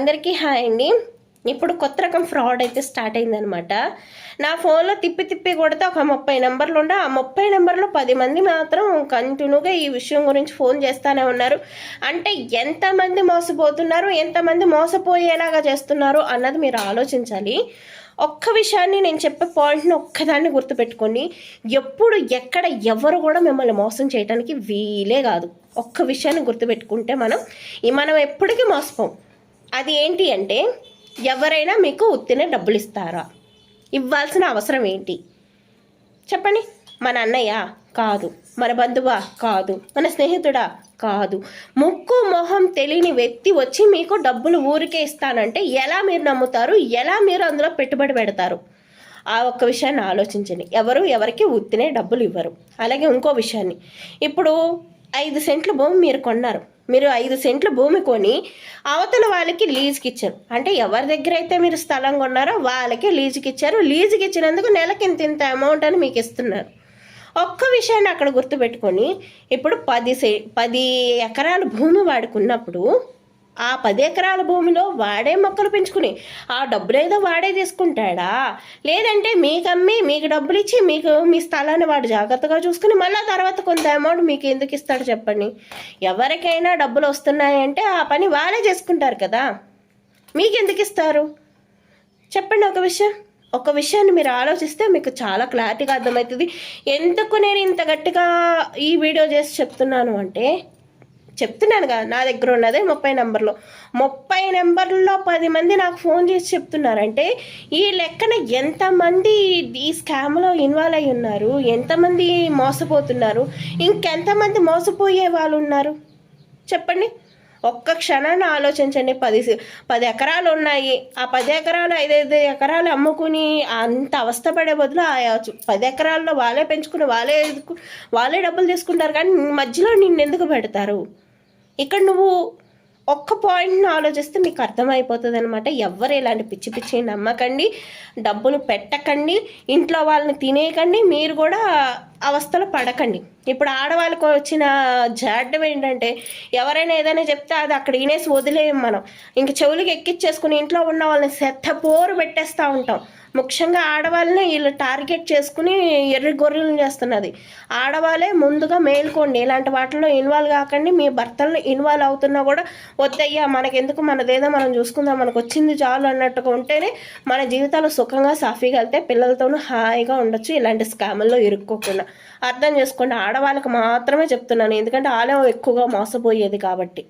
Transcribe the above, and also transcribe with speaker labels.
Speaker 1: అందరికీ హాయ్ అండి. ఇప్పుడు కొత్త రకం ఫ్రాడ్ అయితే స్టార్ట్ అయిందనమాట. నా ఫోన్లో తిప్పి తిప్పి కొడితే ఒక 30 నెంబర్లు ఉండే, ఆ 30 నెంబర్లో 10 మంది మాత్రం కంటిన్యూగా ఈ విషయం గురించి ఫోన్ చేస్తూనే ఉన్నారు. అంటే ఎంతమంది మోసపోతున్నారు, ఎంతమంది మోసపోయేలాగా చేస్తున్నారు అన్నది మీరు ఆలోచించాలి. ఒక్క విషయాన్ని నేను చెప్పే పాయింట్ని ఒక్కదాన్ని గుర్తుపెట్టుకోండి. ఎప్పుడు ఎక్కడ ఎవరు కూడా మిమ్మల్ని మోసం చేయడానికి వీలే కాదు. ఒక్క విషయాన్ని గుర్తుపెట్టుకుంటే మనం ఎప్పటికీ మోసపోం. అది ఏంటి అంటే, ఎవరైనా మీకు ఉత్తినే డబ్బులు ఇస్తారా? ఇవ్వాల్సిన అవసరం ఏంటి చెప్పండి? మన అన్నయ్య కాదు, మన బంధువా కాదు, మన స్నేహితుడా కాదు. ముక్కు మొహం తెలియని వ్యక్తి వచ్చి మీకు డబ్బులు ఊరికే ఇస్తానంటే ఎలా మీరు నమ్ముతారు? ఎలా మీరు అందులో పెట్టుబడి పెడతారు? ఆ ఒక్క విషయాన్ని ఆలోచించండి. ఎవరికి ఉత్తినే డబ్బులు ఇవ్వరు. అలాగే ఇంకో విషయాన్ని, ఇప్పుడు 5 సెంట్ల భూమి మీరు కొన్నారు. మీరు 5 సెంట్ల భూమి కొని అవతల వాళ్ళకి లీజుకి ఇచ్చారు. అంటే ఎవరి దగ్గర అయితే మీరు స్థలం కొన్నారో వాళ్ళకి లీజుకి ఇచ్చారు. లీజుకి ఇచ్చినందుకు నెలకి ఇంత అమౌంట్ అని మీకు ఇస్తున్నారు. ఒక్క విషయాన్ని అక్కడ గుర్తుపెట్టుకొని, ఇప్పుడు 10 ఎకరాల భూమి వాడుకున్నప్పుడు ఆ 10 ఎకరాల భూమిలో వాడే మొక్కలు పెంచుకుని ఆ డబ్బులు ఏదో వాడే తీసుకుంటాడా? లేదంటే మీకమ్మి మీకు డబ్బులు ఇచ్చి మీ స్థలాన్ని వాడు జాగ్రత్తగా చూసుకుని మళ్ళీ తర్వాత కొంత అమౌంట్ మీకు ఎందుకు ఇస్తాడు చెప్పండి? ఎవరికైనా డబ్బులు వస్తున్నాయంటే ఆ పని వాళ్ళే చేసుకుంటారు కదా, మీకు ఎందుకు ఇస్తారు చెప్పండి? ఒక విషయాన్ని మీరు ఆలోచిస్తే మీకు చాలా క్లారిటీగా అర్థమవుతుంది. ఎందుకు నేను ఇంత గట్టిగా ఈ వీడియో చేసి చెప్తున్నాను కదా, నా దగ్గర ఉన్నదే 30 నెంబర్లో 10 మంది నాకు ఫోన్ చేసి చెప్తున్నారంటే ఈ లెక్కన ఎంతమంది ఈ స్కామ్లో ఇన్వాల్వ్ అయి ఉన్నారు, ఎంతమంది మోసపోతున్నారు, ఇంకెంతమంది మోసపోయే వాళ్ళు ఉన్నారు చెప్పండి? ఒక్క క్షణాన్ని ఆలోచించండి. 10 ఎకరాలు ఉన్నాయి. ఆ 10 ఎకరాలు 5 ఎకరాలు అమ్ముకుని అంత అవస్థపడే బదులు ఆ 10 ఎకరాల్లో వాళ్ళే పెంచుకుని వాళ్ళే డబ్బులు తీసుకుంటారు. కానీ మధ్యలో నిన్ను ఎందుకు పెడతారు? ఇక్కడ నువ్వు ఒక్క పాయింట్ని ఆలోచిస్తే మీకు అర్థమైపోతుంది అనమాట. ఎవరు ఇలాంటి పిచ్చి పిచ్చి నమ్మకండి, డబ్బులు పెట్టకండి, ఇంట్లో వాళ్ళని తినేయకండి, మీరు కూడా అవస్థలు పడకండి. ఇప్పుడు ఆడవాళ్ళకు వచ్చిన జాడ్డం ఏంటంటే, ఎవరైనా ఏదైనా చెప్తే అది అక్కడ వినేసి వదిలేయం మనం. ఇంక చెవులకి ఎక్కిచ్చేసుకుని ఇంట్లో ఉన్న వాళ్ళని పోరు పెట్టేస్తూ ఉంటాం. ముఖ్యంగా ఆడవాళ్ళని వీళ్ళు టార్గెట్ చేసుకుని ఎర్రి గొర్రెలను చేస్తున్నది. ఆడవాళ్ళే ముందుగా మేల్కోండి, ఇలాంటి వాటిల్లో ఇన్వాల్వ్ కాకండి. మీ భర్తలను ఇన్వాల్వ్ అవుతున్నా కూడా వద్దయ్యా, మనకెందుకు, మనదేదో మనం చూసుకుందాం, మనకు వచ్చింది చాలు అన్నట్టుగా ఉంటేనే మన జీవితాలు సుఖంగా సాఫీగా వెళ్తే పిల్లలతోనూ హాయిగా ఉండొచ్చు. ఇలాంటి స్కాముల్లో ఇరుక్కోకుండా అర్థం చేసుకోండి. ఆడవాళ్ళకి మాత్రమే చెప్తున్నాను, ఎందుకంటే వాళ్ళే ఎక్కువగా మోసపోయేది కాబట్టి.